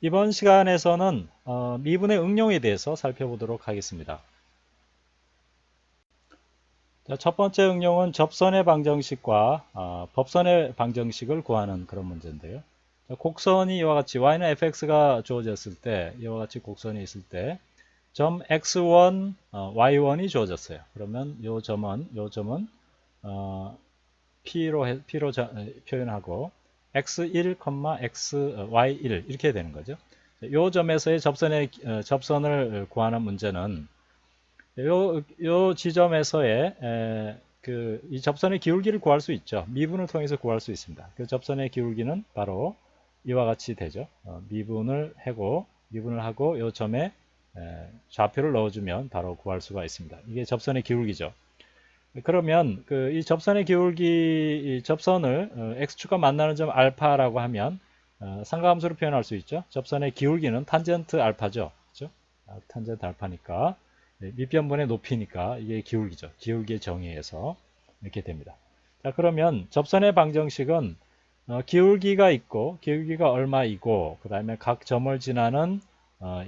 이번 시간에서는 미분의 응용에 대해서 살펴보도록 하겠습니다. 자, 첫 번째 응용은 접선의 방정식과 법선의 방정식을 구하는 그런 문제인데요. 자, 곡선이 이와 같이 y는 fx가 주어졌을 때, 이와 같이 곡선이 있을 때 점 x1, y1이 주어졌어요. 그러면 요 점은 P로 표현하고 x1, y1 이렇게 되는 거죠. 요 점에서의 접선을 구하는 문제는 요 지점에서의 이 접선의 기울기를 구할 수 있죠. 미분을 통해서 구할 수 있습니다. 그 접선의 기울기는 바로 이와 같이 되죠. 미분을 하고 요 점에 좌표를 넣어주면 바로 구할 수가 있습니다. 이게 접선의 기울기죠. 그러면 이 접선의 기울기, 이 접선을 x축과 만나는 점 알파라고 하면 상가함수로 표현할 수 있죠. 접선의 기울기는 탄젠트 알파죠. 그렇죠? 탄젠트 알파니까 밑변분의 높이니까 이게 기울기죠. 기울기의 정의에서 이렇게 됩니다. 자, 그러면 접선의 방정식은 기울기가 있고 기울기가 얼마이고 그 다음에 각 점을 지나는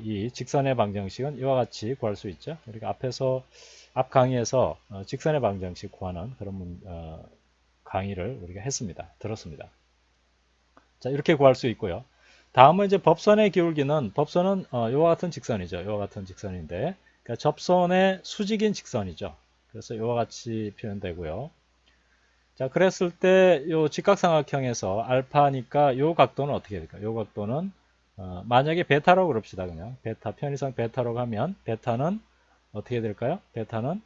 이 직선의 방정식은 이와 같이 구할 수 있죠. 우리가 앞 강의에서 직선의 방정식 구하는 그런 강의를 우리가 들었습니다. 자, 이렇게 구할 수 있고요. 다음은 이제 법선의 기울기는 법선은 이와 같은 직선이죠. 이와 같은 직선인데 그러니까 접선의 수직인 직선이죠. 그래서 이와 같이 표현되고요. 자, 그랬을 때 이 직각삼각형에서 알파니까 이 각도는 어떻게 될까요? 이 각도는 만약에 베타라고 그럽시다. 그냥 베타 편의상 베타라고 하면 베타는 어떻게 될까요? 베타는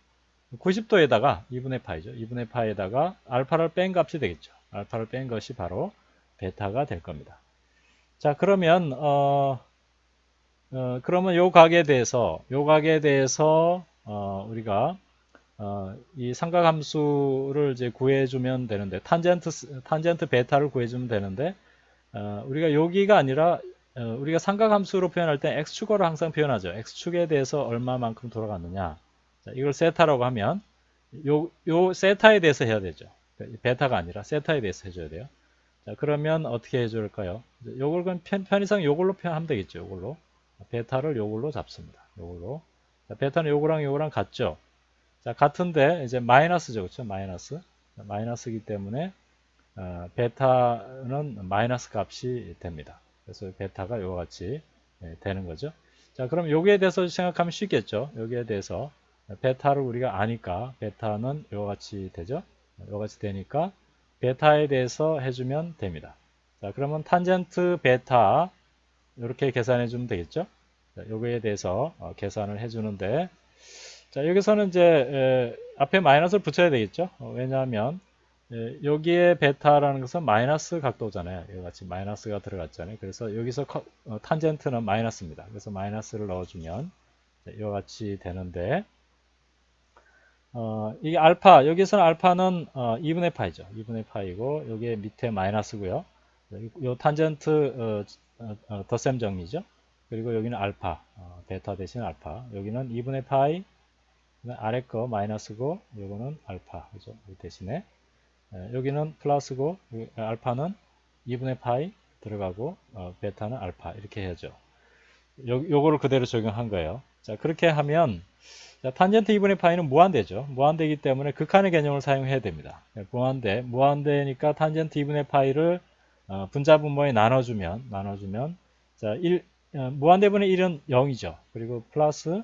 90도에다가 2분의 파이죠. 2분의 파에다가 알파를 뺀 값이 되겠죠. 알파를 뺀 것이 바로 베타가 될 겁니다. 자, 그러면 그러면 요 각에 대해서 우리가 이 삼각함수를 이제 구해주면 되는데 탄젠트 베타를 구해주면 되는데 우리가 여기가 아니라 우리가 삼각함수로 표현할 때 x축으로 항상 표현하죠. x축에 대해서 얼마만큼 돌아갔느냐. 자, 이걸 세타라고 하면 요 세타에 대해서 해야 되죠. 베타가 아니라 세타에 대해서 해줘야 돼요. 자, 그러면 어떻게 해줄까요? 요걸 그럼 편의상 요걸로 표현하면 되겠죠. 요걸로 베타를 요걸로 잡습니다. 요걸로. 자, 베타는 요거랑 같죠. 자, 같은데 이제 마이너스죠. 그렇죠? 마이너스이기 때문에 베타는 마이너스 값이 됩니다. 그래서 베타가 이와 같이 되는 거죠. 자, 그럼 여기에 대해서 생각하면 쉽겠죠. 여기에 대해서 베타를 우리가 아니까 베타는 이와 같이 되죠. 이와 같이 되니까 베타에 대해서 해주면 됩니다. 자, 그러면 탄젠트 베타 이렇게 계산해 주면 되겠죠. 자, 여기에 대해서 계산을 해주는데 자, 여기서는 이제 앞에 마이너스를 붙여야 되겠죠. 왜냐하면 여기에 베타라는 것은 마이너스 각도잖아요. 이와 같이 마이너스가 들어갔잖아요. 그래서 여기서 탄젠트는 마이너스입니다. 그래서 마이너스를 넣어주면 이와 같이 되는데 이게 알파, 여기서는 알파는 2분의 파이죠. 2분의 파이고 여기에 밑에 마이너스고요. 요 탄젠트 덧셈 정리죠. 그리고 여기는 알파, 베타 대신 알파. 여기는 2분의 파이, 아래 거 마이너스고 요거는 알파, 그죠? 대신에 여기는 플러스고 알파는 2분의 파이 들어가고 베타는 알파 이렇게 해야죠. 요거를 그대로 적용한 거예요. 자, 그렇게 하면 자, 탄젠트 2분의 파이는 무한대죠. 무한대이기 때문에 극한의 개념을 사용해야 됩니다. 무한대니까 탄젠트 2분의 파이를 분자분모에 나눠주면 자, 무한대분의 1은 0이죠. 그리고 플러스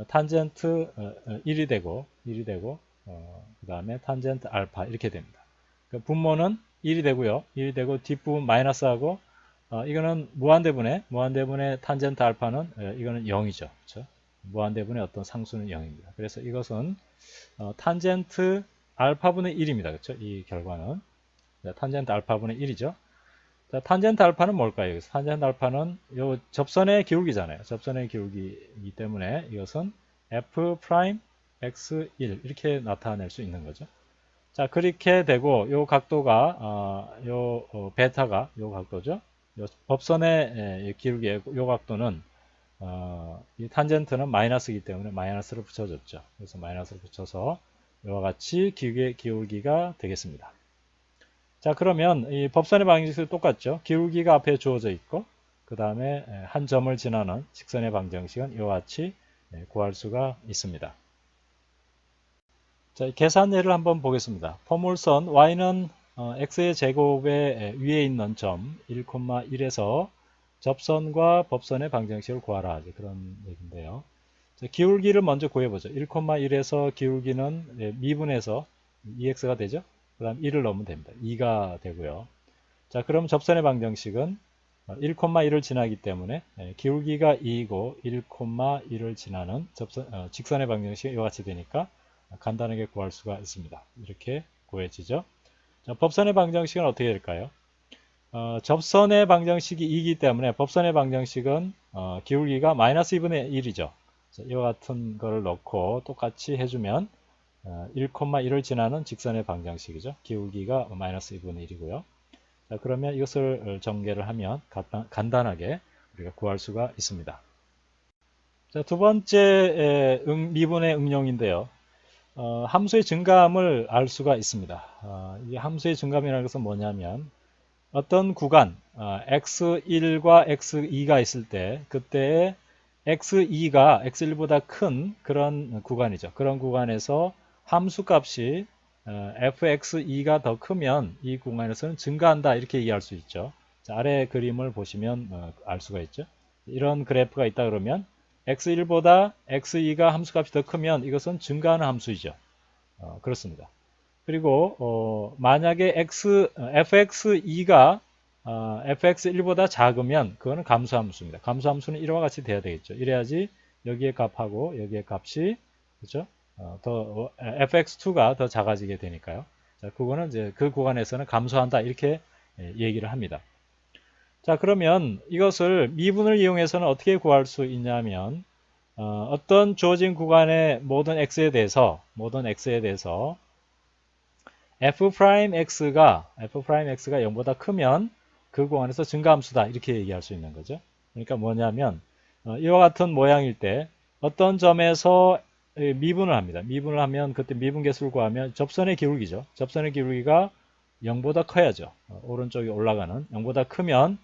탄젠트 1이 되고 그 다음에 탄젠트 알파 이렇게 됩니다. 그러니까 분모는 1이 되고요. 1이 되고 뒷부분 마이너스하고 이거는 무한대분의 탄젠트 알파는 이거는 0이죠. 그렇죠? 무한대분의 어떤 상수는 0입니다. 그래서 이것은 탄젠트 알파분의 1입니다. 그렇죠? 이 결과는 탄젠트 알파분의 1이죠. 자, 탄젠트 알파는 뭘까요? 탄젠트 알파는 요 접선의 기울기잖아요. 접선의 기울기이기 때문에 이것은 f 프라임 x1 이렇게 나타낼 수 있는 거죠. 자, 그렇게 되고 요 각도가 베타가 요 각도죠. 요 법선의 기울기의 요 각도는 이 탄젠트는 마이너스이기 때문에 마이너스를 붙여줬죠. 그래서 마이너스를 붙여서 이와 같이 기울기가 되겠습니다. 자, 그러면 이 법선의 방식은 똑같죠. 기울기가 앞에 주어져 있고 그 다음에 한 점을 지나는 직선의 방정식은 이와 같이 구할 수가 있습니다. 자, 계산 예를 한번 보겠습니다. 포물선 y는 x의 제곱의 위에 있는 점 1,1에서 접선과 법선의 방정식을 구하라. 그런 얘기인데요. 자, 기울기를 먼저 구해보죠. 1,1에서 기울기는 미분해서 2x가 되죠. 그 다음 1을 넣으면 됩니다. 2가 되고요. 자, 그럼 접선의 방정식은 1,1을 지나기 때문에 기울기가 2이고 1,1을 지나는 직선의 방정식이 이와 같이 되니까 간단하게 구할 수가 있습니다. 이렇게 구해지죠. 자, 법선의 방정식은 어떻게 될까요? 접선의 방정식이 2이기 때문에 법선의 방정식은 기울기가 마이너스 2분의 1이죠. 자, 이와 같은 거를 넣고 똑같이 해주면 1,1을 지나는 직선의 방정식이죠. 기울기가 마이너스 2분의 1이고요. 자, 그러면 이것을 전개를 하면 간단하게 우리가 구할 수가 있습니다. 자, 두 번째 미분의 응용인데요. 함수의 증가함을 알 수가 있습니다. 이 함수의 증가함이라는 것은 뭐냐면 어떤 구간 x1과 x2가 있을 때 그때의 x2가 x1보다 큰 그런 구간이죠. 그런 구간에서 함수값이 fx2가 더 크면 이 구간에서는 증가한다 이렇게 이해할 수 있죠. 자, 아래 그림을 보시면 알 수가 있죠. 이런 그래프가 있다 그러면 x1보다 x2가 함수값이 더 크면 이것은 증가하는 함수이죠. 그렇습니다. 그리고 만약에 fx2가 fx1보다 작으면 그거는 감소함수입니다. 감소함수는 이와 같이 돼야 되겠죠. 이래야지 여기에 값하고 여기에 값이 그렇죠? fx2가 더 작아지게 되니까요. 자, 그거는 이제 그 구간에서는 감소한다 이렇게 얘기를 합니다. 자, 그러면 이것을 미분을 이용해서는 어떻게 구할 수 있냐면 어떤 주어진 구간의 모든 x에 대해서 f'x가 0보다 크면 그 구간에서 증가함수다 이렇게 얘기할 수 있는 거죠. 그러니까 뭐냐면 이와 같은 모양일 때 어떤 점에서 미분을 합니다. 미분을 하면 그때 미분계수를 구하면 접선의 기울기죠. 접선의 기울기가 0보다 커야죠. 오른쪽에 올라가는 0보다 크면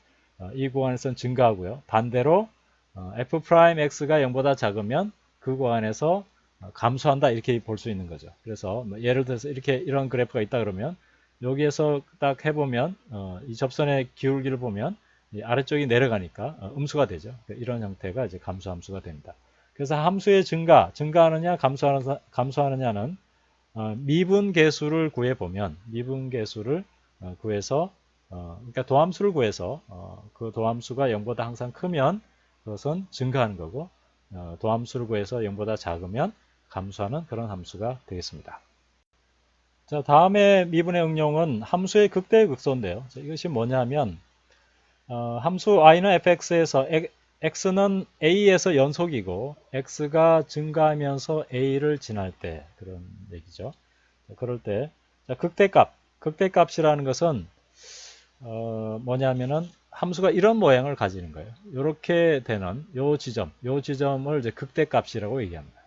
이 구간에서는 증가하고요. 반대로 f'x가 0보다 작으면 그 구간에서 감소한다 이렇게 볼 수 있는 거죠. 그래서 예를 들어서 이런 그래프가 있다 그러면 여기에서 딱 해보면 이 접선의 기울기를 보면 아래쪽이 내려가니까 음수가 되죠. 이런 형태가 이제 감소함수가 됩니다. 그래서 함수의 증가하느냐 감소하느냐는 미분계수를 구해보면 미분계수를 구해서 그러니까 도함수를 구해서 그 도함수가 0보다 항상 크면 그것은 증가하는 거고 도함수를 구해서 0보다 작으면 감소하는 그런 함수가 되겠습니다. 자, 다음에 미분의 응용은 함수의 극대 극소인데요. 이것이 뭐냐면 함수 y는 fx에서 x는 a에서 연속이고 x가 증가하면서 a를 지날 때 그런 얘기죠. 자, 그럴 때 자, 극대값이라는 것은 뭐냐면은 함수가 이런 모양을 가지는 거예요. 이렇게 되는 요 지점을 이제 극대값이라고 얘기합니다.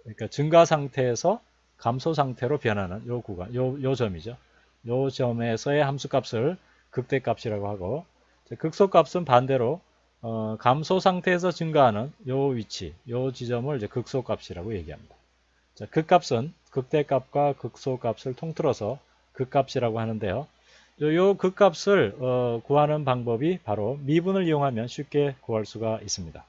그러니까 증가 상태에서 감소 상태로 변하는 요 구간, 요 점이죠. 요 점에서의 함수값을 극대값이라고 하고, 극소값은 반대로 감소 상태에서 증가하는 요 위치, 요 지점을 이제 극소값이라고 얘기합니다. 자, 극값은 극대값과 극소값을 통틀어서 극값이라고 하는데요. 요 극값을 구하는 방법이 바로 미분을 이용하면 쉽게 구할 수가 있습니다.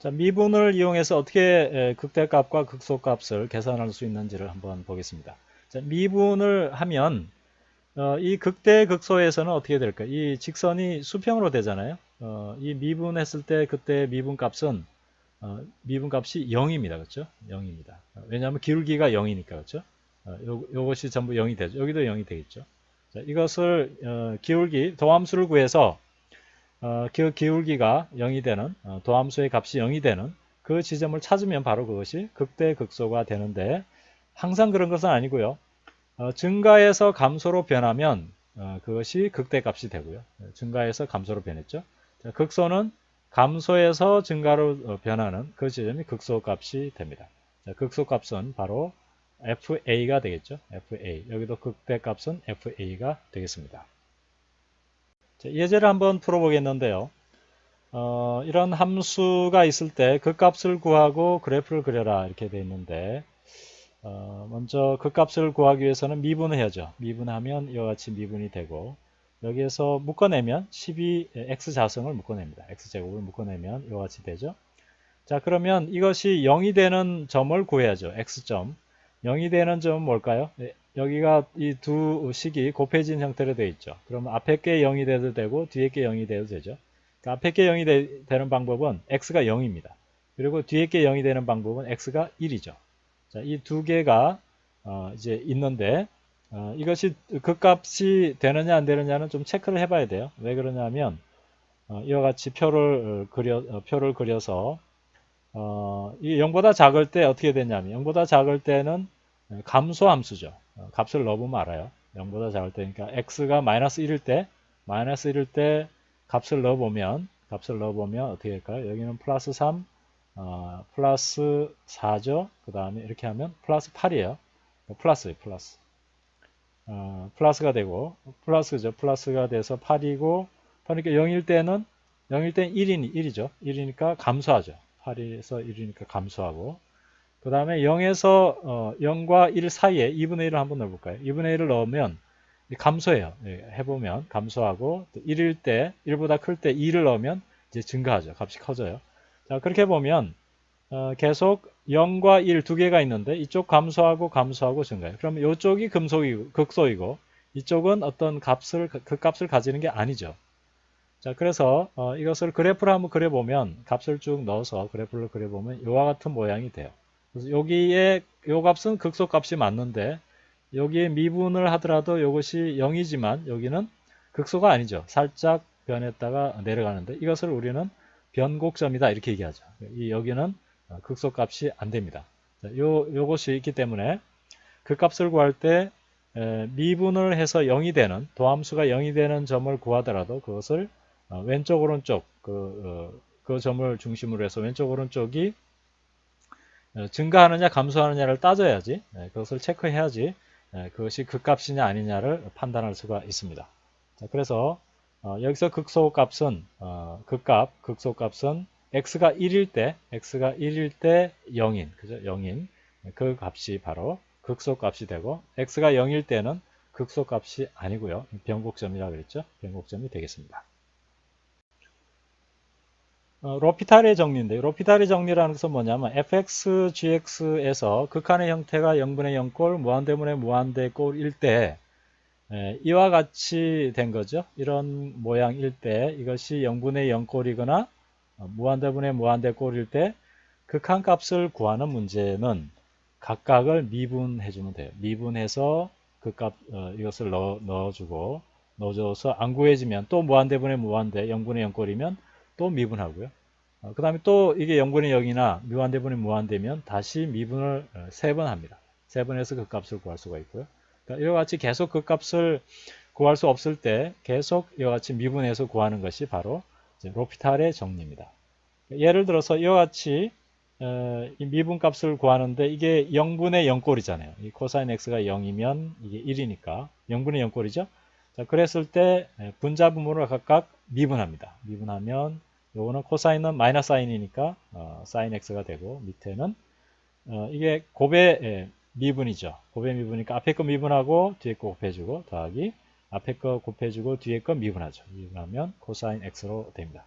자, 미분을 이용해서 어떻게 극대값과 극소값을 계산할 수 있는지를 한번 보겠습니다. 자, 미분을 하면 이 극대 극소에서는 어떻게 될까요? 이 직선이 수평으로 되잖아요. 이 미분했을 때 그때 미분값은 미분값이 0입니다. 그렇죠? 0입니다. 왜냐하면 기울기가 0이니까 그렇죠? 요것이 전부 0이 되죠. 여기도 0이 되겠죠. 자, 이것을 도함수를 구해서 그 기울기가 0이 되는 도함수의 값이 0이 되는 그 지점을 찾으면 바로 그것이 극대 극소가 되는데 항상 그런 것은 아니고요. 증가해서 감소로 변하면 그것이 극대값이 되고요. 증가해서 감소로 변했죠. 자, 극소는 감소해서 증가로 변하는 그 지점이 극소값이 됩니다. 자, 극소값은 바로 FA가 되겠죠. FA. 여기도 극대값은 FA가 되겠습니다. 자, 예제를 한번 풀어보겠는데요. 이런 함수가 있을 때 그 값을 구하고 그래프를 그려라 이렇게 되어 있는데 먼저 그 값을 구하기 위해서는 미분을 해야죠. 미분하면 이와 같이 미분이 되고 여기에서 묶어내면 12x자승을 묶어냅니다. x제곱을 묶어내면 이와 같이 되죠. 자, 그러면 이것이 0이 되는 점을 구해야죠. x점. 0이 되는 점은 뭘까요? 여기가 이 두 식이 곱해진 형태로 되어 있죠. 그러면 앞에 게 0이 돼도 되고 뒤에 게 0이 돼도 되죠. 그러니까 앞에 게 0이 되는 방법은 x가 0입니다. 그리고 뒤에 게 0이 되는 방법은 x가 1이죠. 자, 이 두 개가 이제 있는데 이것이 그 값이 되느냐 안 되느냐는 좀 체크를 해봐야 돼요. 왜 그러냐면 이와 같이 표를 그려서 이 0보다 작을 때 어떻게 되냐면 0보다 작을 때는 감소함수죠. 값을 넣어보면 알아요. 0보다 작을 때 그러니까 x가 마이너스 1일 때 값을 넣어보면 어떻게 될까요? 여기는 플러스 3 플러스 4죠. 그 다음에 이렇게 하면 플러스 8이에요. 플러스가 되고 플러스죠. 플러스가 돼서 8이고 그러니까 0일 때는 1이죠. 1이니까 감소하죠. 8에서 1이니까 감소하고 그 다음에 0과 1 사이에 2분의 1을 한번 넣어볼까요? 2분의 1을 넣으면 감소해요. 해보면 감소하고 1보다 클 때 2를 넣으면 이제 증가하죠. 값이 커져요. 자, 그렇게 보면 계속 0과 1 두 개가 있는데 이쪽 감소하고 증가해요. 그러면 이쪽이 극소이고 이쪽은 어떤 그 값을 가지는 게 아니죠. 자, 그래서 이것을 그래프를 한번 그려보면 값을 쭉 넣어서 그래프를 그려보면 이와 같은 모양이 돼요. 그래서 여기에 이 값은 극소값이 맞는데 여기에 미분을 하더라도 이것이 0이지만 여기는 극소가 아니죠. 살짝 변했다가 내려가는데 이것을 우리는 변곡점이다 이렇게 얘기하죠. 여기는 극소값이 안 됩니다. 요것이 있기 때문에 그 값을 구할 때 미분을 해서 0이 되는 도함수가 0이 되는 점을 구하더라도 그것을 왼쪽 오른쪽 그 점을 중심으로 해서 왼쪽 오른쪽이 증가하느냐 감소하느냐를 따져야지 그것을 체크해야지 그것이 극값이냐 아니냐를 판단할 수가 있습니다. 자, 그래서 여기서 극소값은 극소값은 x가 1일 때 0인 그죠? 0인 그 값이 바로 극소값이 되고 x가 0일 때는 극소값이 아니고요. 변곡점이라고 그랬죠? 변곡점이 되겠습니다. 로피탈의 정리인데 로피탈의 정리라는 것은 뭐냐면 fx, gx에서 극한의 형태가 0분의 0꼴, 무한대분의 무한대꼴일 때 이와 같이 된 거죠. 이런 모양일 때 이것이 0분의 0꼴이거나 무한대분의 무한대꼴일 때 극한값을 구하는 문제는 각각을 미분해 주면 돼요. 미분해서 이것을 넣어줘서 안 구해지면 또 무한대분의 무한대 0분의 0꼴이면 또 미분하고요. 그 다음에 또 이게 0분의 0이나 무한대분의 무한대면 다시 미분을 3번 합니다. 3번 해서 그 값을 구할 수가 있고요. 그러니까 이와 같이 계속 그 값을 구할 수 없을 때 계속 이와 같이 미분해서 구하는 것이 바로 로피탈의 정리입니다. 예를 들어서 이와 같이 이 미분값을 구하는데 이게 0분의 0꼴이잖아요. 이 코사인 x가 0이면 이게 1이니까 0분의 0꼴이죠. 자, 그랬을 때 분자 분모를 각각 미분합니다. 미분하면 요거는 코사인은 마이너스 사인이니까 사인 x가 되고 밑에는 이게 곱의 미분이죠. 곱의 미분이니까 앞에 거 미분하고 뒤에 거 곱해주고 더하기 앞에 거 곱해주고 뒤에 거 미분하죠. 미분하면 코사인 x로 됩니다.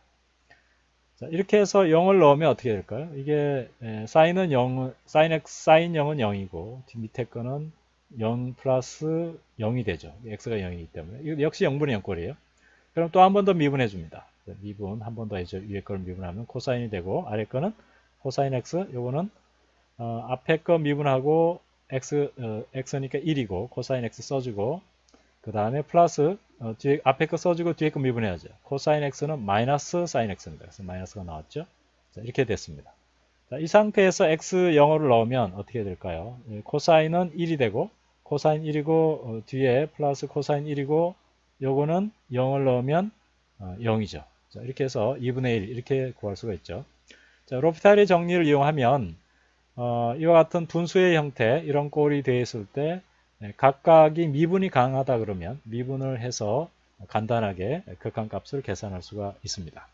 자, 이렇게 해서 0을 넣으면 어떻게 될까요? 이게 사인은 0, 사인 0은 0이고 밑에 거는 0 플러스 0이 되죠. x가 0이기 때문에 이거 역시 0분의 0꼴이에요. 그럼 또 한 번 더 미분해 줍니다. 미분 한 번 더 해줘. 위에 거를 미분하면 코사인이 되고 아래 거는 코사인 x. 요거는 앞에 거 미분하고 x니까 1이고 코사인 x 써주고 그 다음에 플러스 뒤에 앞에 거 써주고 뒤에 거 미분해야죠. 코사인 x는 마이너스 사인 x입니다. 그래서 마이너스가 나왔죠. 자, 이렇게 됐습니다. 자, 이 상태에서 x 영어를 넣으면 어떻게 될까요? 코사인은 1이 되고 코사인 1이고 뒤에 플러스 코사인 1이고 요거는 0을 넣으면 0이죠. 자, 이렇게 해서 2분의 1 이렇게 구할 수가 있죠. 자, 로피탈의 정리를 이용하면 이와 같은 분수의 형태 이런 꼴이 되어 있을 때 각각이 미분이 가능하다 그러면 미분을 해서 간단하게 극한값을 계산할 수가 있습니다.